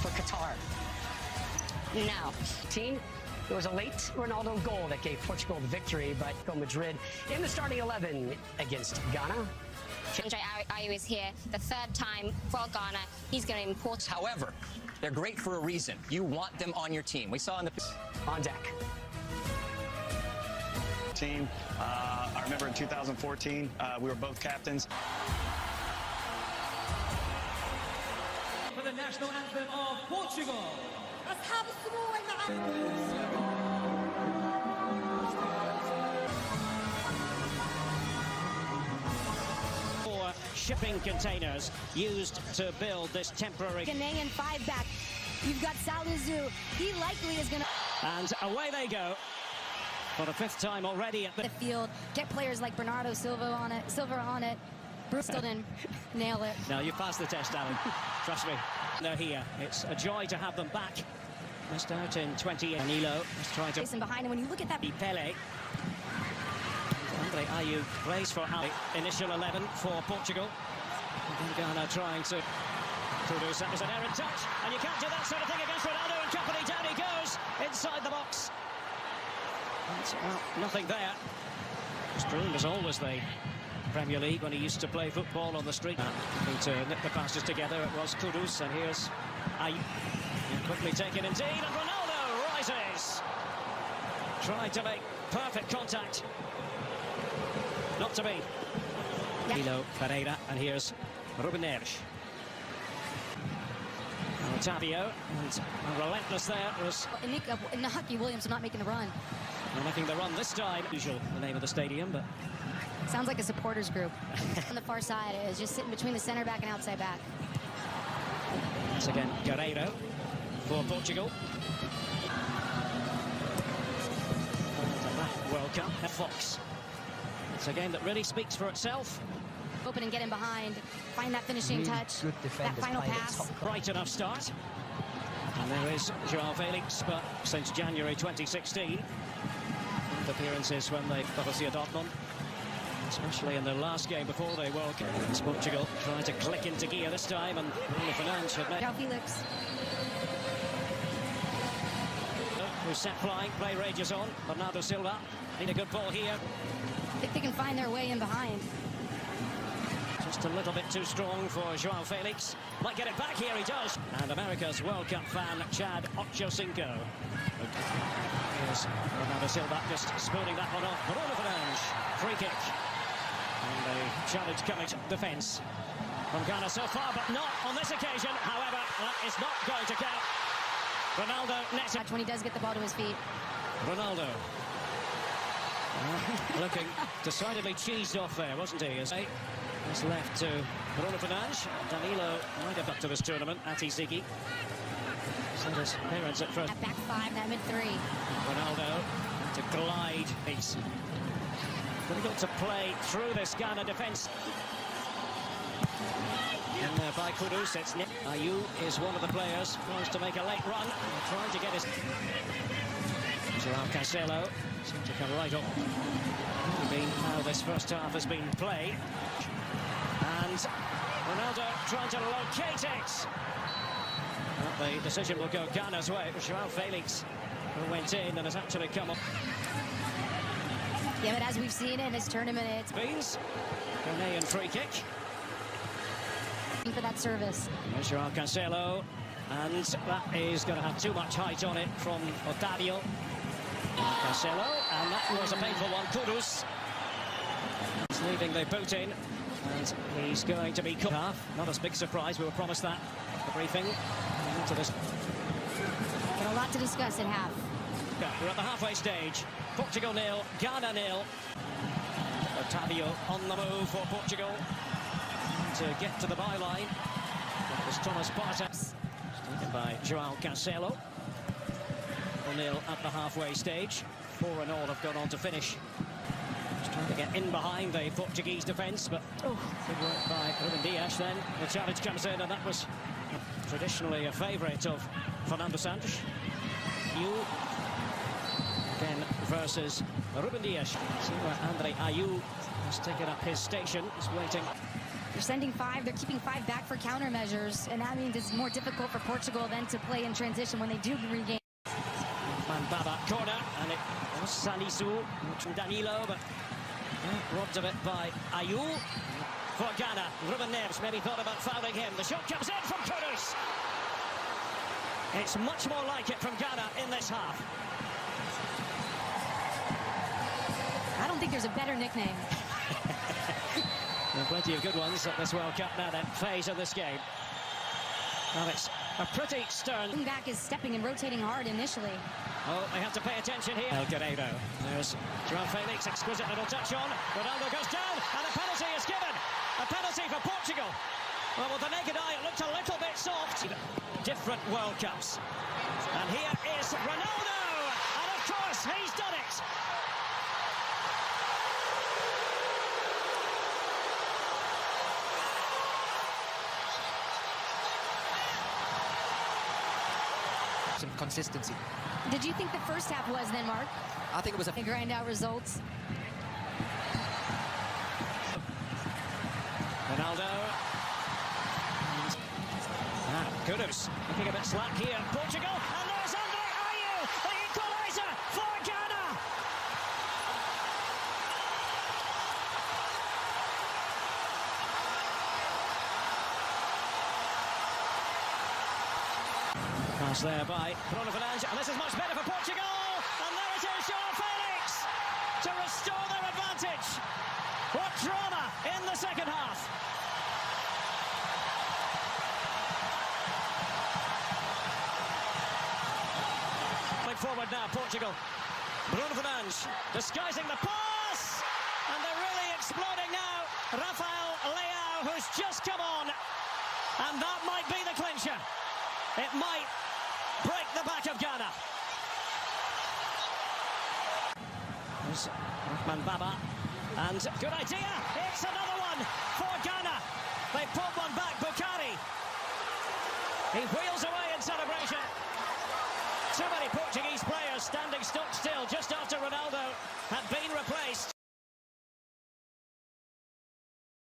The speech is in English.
for Qatar. Now, team, it was a late Ronaldo goal that gave Portugal the victory, but Real Madrid in the starting 11 against Ghana. Andre Ayew is here the third time for Ghana. He's going to import. However, they're great for a reason. You want them on your team. We saw in the On deck. Team. I remember in 2014, we were both captains. For the national anthem of Portugal. Shipping containers used to build this temporary. Ghanaian 5 back. You've got Salisu. He likely is going to. And away they go for the 5th time already at the field. Get players like Bernardo Silva on it. Bruce didn't nail it. No, you passed the test, Alan. Trust me. They're here. It's a joy to have them back. Missed out in 20. Danilo is trying to. Listen behind him. When you look at that. Pele. Andre Ayew plays for Ali. Initial 11 for Portugal. And then Ghana trying to produce. That was an errant touch. And you can't do that sort of thing against Ronaldo and company. Down he goes inside the box. And, well, nothing there. Stroom was always the Premier League when he used to play football on the street. Having to knit the passes together, it was Kudus. And here's Ayew. Quickly taken indeed. And Ronaldo rises. Tried to make perfect contact. Not to be. Milo Pereira, and here's Ruben Neves. Otavio, and relentless there was. Inaki Williams not making the run. Not making the run this time. Usual, the name of the stadium, but. Sounds like a supporters group. On the far side is just sitting between the center back and outside back. Once again, Guerreiro for Portugal. World Cup, Fox. It's a game that really speaks for itself. Open and get in behind, find that finishing touch, that final pass. Bright enough start. And there is Joao Felix, but since January 2016, appearances when they Borussia Dortmund, especially in the last game before they World Cup. It's Portugal trying to click into gear this time, and Bruno Fernandes had made. Joao Felix. Who's set flying, play rages on. Bernardo Silva, need a good ball here. I think they can find their way in behind. Just a little bit too strong for Joao Felix. Might get it back here, he does. And America's World Cup fan, Chad Ochocinco. Here's Bernardo Silva just spooning that one off. Bruno Fernandes, free kick. And the challenge coming to defence from Ghana so far, but not on this occasion. However, that is not going to count. Ronaldo nets it. When he does get the ball to his feet. Ronaldo. Looking decidedly cheesed off there, wasn't he? As it's left to Bruno Fernandes. Danilo might have got to this tournament. Atizigi. Sent his parents at first. That back 5, that mid 3. Ronaldo to glide. He's difficult to play through this Ghana defence. And by Kudus, it's Nick. Ayew is one of the players who wants to make a late run. Trying to get his. Joao Cancelo seems to come right up. Been how this first half has been played. And Ronaldo trying to locate it. Well, the decision will go Ghana's way. It was Joao Felix who went in and has actually come up. Yeah, but as we've seen in this tournament, it's Beans. Ghanaian free kick. For that service. There's Joao Cancelo, and that is going to have too much height on it from Otavio. Cancelo, and that was a painful one. Kudus. He's leaving the boot in, and he's going to be cut half. Not a big surprise, we were promised that. The briefing. Into this. Got a lot to discuss at half. We're at the halfway stage. Portugal 0, Ghana 0. Otavio on the move for Portugal to get to the byline. That was Thomas Partey. Taken by Joao Cancelo. 0 at the halfway stage. 4 and all have gone on to finish. Just trying to get in behind the Portuguese defence, but good work by Ruben Dias then. The challenge comes in, and that was traditionally a favourite of Fernando Santos. Again versus Ruben Dias. See where Andre Ayew has taken up his station. He's waiting. They're sending 5. They're keeping 5 back for countermeasures, and that means it's more difficult for Portugal then to play in transition when they do regain. Baba corner, and it was Salisu, Danilo, but robbed of it by Ayu. For Ghana, Ruben Neves maybe thought about fouling him. The shot comes in from Kudus. It's much more like it from Ghana in this half. I don't think there's a better nickname. There are plenty of good ones at this World Cup now then, phase of this game. Well, it's a pretty stern... Back is stepping and rotating hard initially. Oh, they have to pay attention here. El Guerrero. There's João Felix, exquisite little touch on. Ronaldo goes down, and a penalty is given. A penalty for Portugal. Well, with the naked eye, it looked a little bit soft. Different World Cups. And here is Ronaldo, and of course, he's done it. Some consistency. Did you think the first half was then, Mark? I think it was a... They grind out results. Ronaldo. Kudus looking a bit slack here. Portugal, and there's Andre Ayew, the equaliser for Ghana. Pass there by Bruno Fernandes, and this is much better for Portugal. And there it is, João Felix to restore their advantage. What drama in the second half. Forward now, Portugal. Bruno Fernandes disguising the pass, and they're really exploding now. Rafael Leao, who's just come on, and that might be the clincher. It might break the back of Ghana. There's Rahman Baba, and good idea. It's another one for Ghana. They pulled one back. Bukhari. He wheels away in celebration. Too many Portuguese players standing stock still just after Ronaldo had